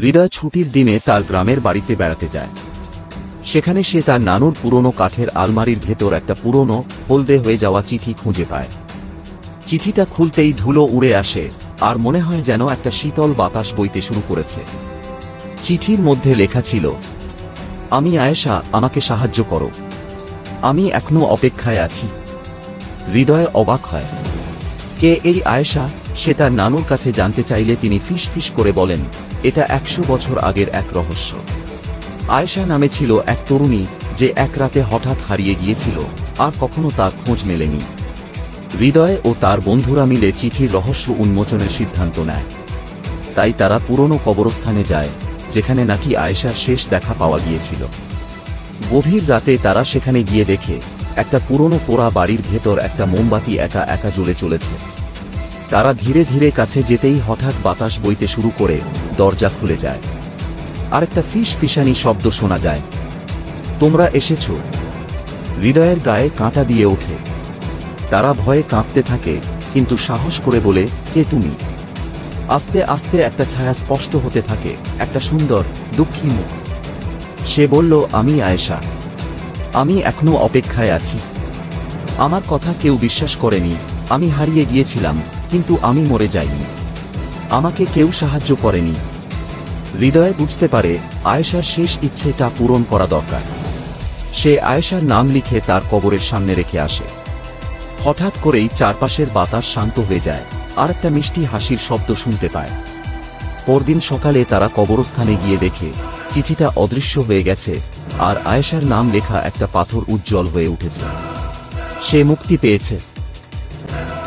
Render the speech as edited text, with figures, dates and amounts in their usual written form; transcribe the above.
হৃদয় ছুটির দিনে তার গ্রামের বাড়িতে বেড়াতে যায়। সেখানে সে তার নানুর পুরনো কাঠের আলমারির ভেতর একটা পুরনো হলদে হয়ে যাওয়া চিঠি খুঁজে পায়। চিঠিটা খুলতেই ধুলো উড়ে আসে, আর মনে হয় যেন একটা শীতল বাতাস বইতে শুরু করেছে। চিঠির মধ্যে লেখা ছিল, আমি আয়েশা, আমাকে সাহায্য করো, আমি এখনো অপেক্ষায় আছি। হৃদয় অবাক হয়। কে এই আয়েশা? সে তার নানুর কাছে জানতে চাইলে তিনি ফিস ফিস করে বলেন, এটা 100 বছর আগের এক রহস্য। আয়েশা নামে ছিল এক তরুণী, যে এক রাতে হঠাৎ হারিয়ে গিয়েছিল, আর কখনো তার খোঁজ মেলেনি। হৃদয় ও তার বন্ধুরা মিলে চিঠির রহস্য উন্মোচনের সিদ্ধান্ত নেয়। তাই তারা পুরনো কবরস্থানে যায়, যেখানে নাকি আয়েশার শেষ দেখা পাওয়া গিয়েছিল। গভীর রাতে তারা সেখানে গিয়ে দেখে একটা পুরনো পোড়া বাড়ির ভেতর একটা মোমবাতি একা একা জ্বলে চলেছে। তারা ধীরে ধীরে কাছে যেতেই হঠাৎ বাতাস বইতে শুরু করে দরজা খুলে যায়, আর একটা ফিস ফিসানি শব্দ শোনা যায়। তোমরা এসেছো? হৃদয়ের গায়ে কাঁটা দিয়ে ওঠে। তারা ভয়ে কাঁপতে থাকে, কিন্তু সাহস করে বলে, কে তুমি? আস্তে আস্তে একটা ছায়া স্পষ্ট হতে থাকে, একটা সুন্দর দুঃখী মুখ। সে বলল, আমি আয়েশা, আমি এখনো অপেক্ষায় আছি। আমার কথা কেউ বিশ্বাস করেনি। আমি হারিয়ে গিয়েছিলাম, কিন্তু আমি মরে যাইনি। আমাকে কেউ সাহায্য করেনি। হৃদয় বুঝতে পারে আয়েশার শেষ ইচ্ছেটা পূরণ করা দরকার। সে আয়েশার নাম লিখে তার কবরের সামনে রেখে আসে। হঠাৎ করেই চারপাশের বাতাস শান্ত হয়ে যায়, আর একটা মিষ্টি হাসির শব্দ শুনতে পায়। পরদিন সকালে তারা কবরস্থানে গিয়ে দেখে চিঠিটা অদৃশ্য হয়ে গেছে, আর আয়েশার নাম লেখা একটা পাথর উজ্জ্বল হয়ে উঠেছে। সে মুক্তি পেয়েছে।